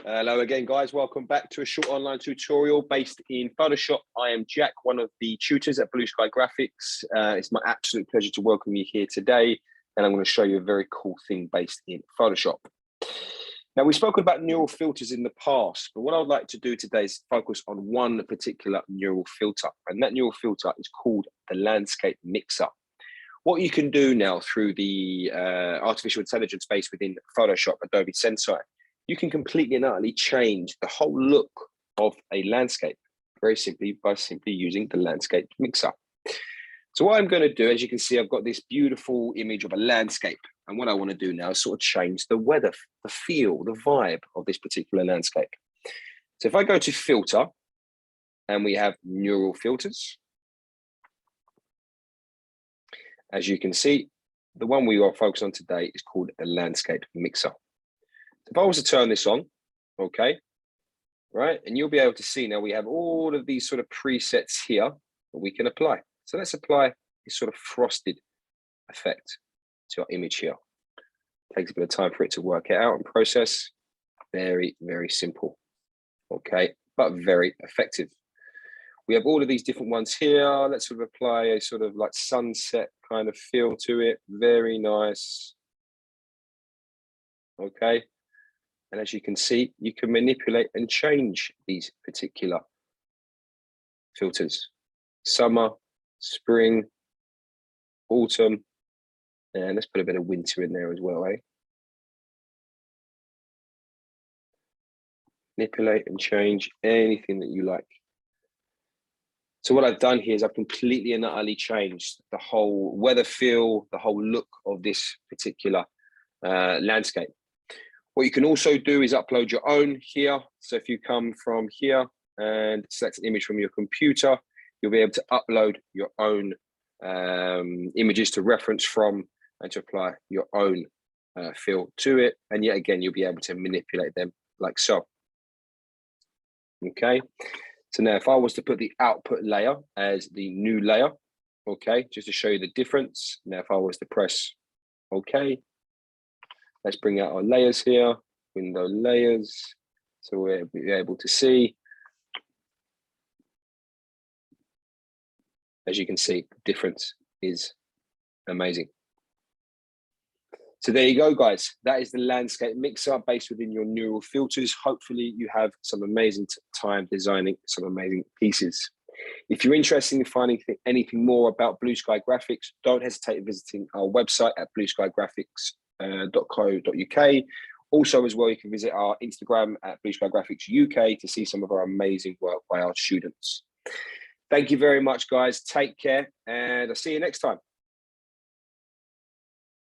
Hello again, guys. Welcome back to a short online tutorial based in Photoshop. I am Jack, one of the tutors at Blue Sky Graphics. It's my absolute pleasure to welcome you here today, and I'm going to show you a very cool thing based in Photoshop. Now, we've spoken about neural filters in the past, but what I'd like to do today is focus on one particular neural filter, and that neural filter is called the landscape mixer. What you can do now through the artificial intelligence base within Photoshop, Adobe Sensei, you can completely and utterly change the whole look of a landscape very simply by using the landscape mixer. So what I'm going to do, as you can see, I've got this beautiful image of a landscape. And what I want to do now is sort of change the weather, the feel, the vibe of this particular landscape. So if I go to filter and we have neural filters, as you can see, the one we are focused on today is called the landscape mixer. If I was to turn this on, okay, right, and you'll be able to see now we have all of these sort of presets here that we can apply. So let's apply this sort of frosted effect to our image here. Takes a bit of time for it to work it out and process. Very, very simple, okay, but very effective. We have all of these different ones here. Let's sort of apply a sort of like sunset kind of feel to it. Very nice, okay. And as you can see, you can manipulate and change these particular filters. Summer, spring, autumn, and let's put a bit of winter in there as well, eh? Manipulate and change anything that you like. So what I've done here is I've completely and utterly changed the whole weather feel, the whole look of this particular landscape. What you can also do is upload your own here. So if you come from here and select an image from your computer, you'll be able to upload your own images to reference from and to apply your own feel to it. And yet again, you'll be able to manipulate them like so. Okay. So now if I was to put the output layer as the new layer, okay, just to show you the difference. Now, if I was to press okay, let's bring out our layers here, window layers, so we'll be able to see. As you can see, the difference is amazing. So there you go, guys. That is the landscape mixer based within your neural filters. Hopefully you have some amazing time designing some amazing pieces. If you're interested in finding anything more about Blue Sky Graphics, don't hesitate in visiting our website at blueskygraphics.co.uk. Also, as well, you can visit our Instagram at Blue Sky Graphics UK to see some of our amazing work by our students. Thank you very much, guys. Take care, and I'll see you next time.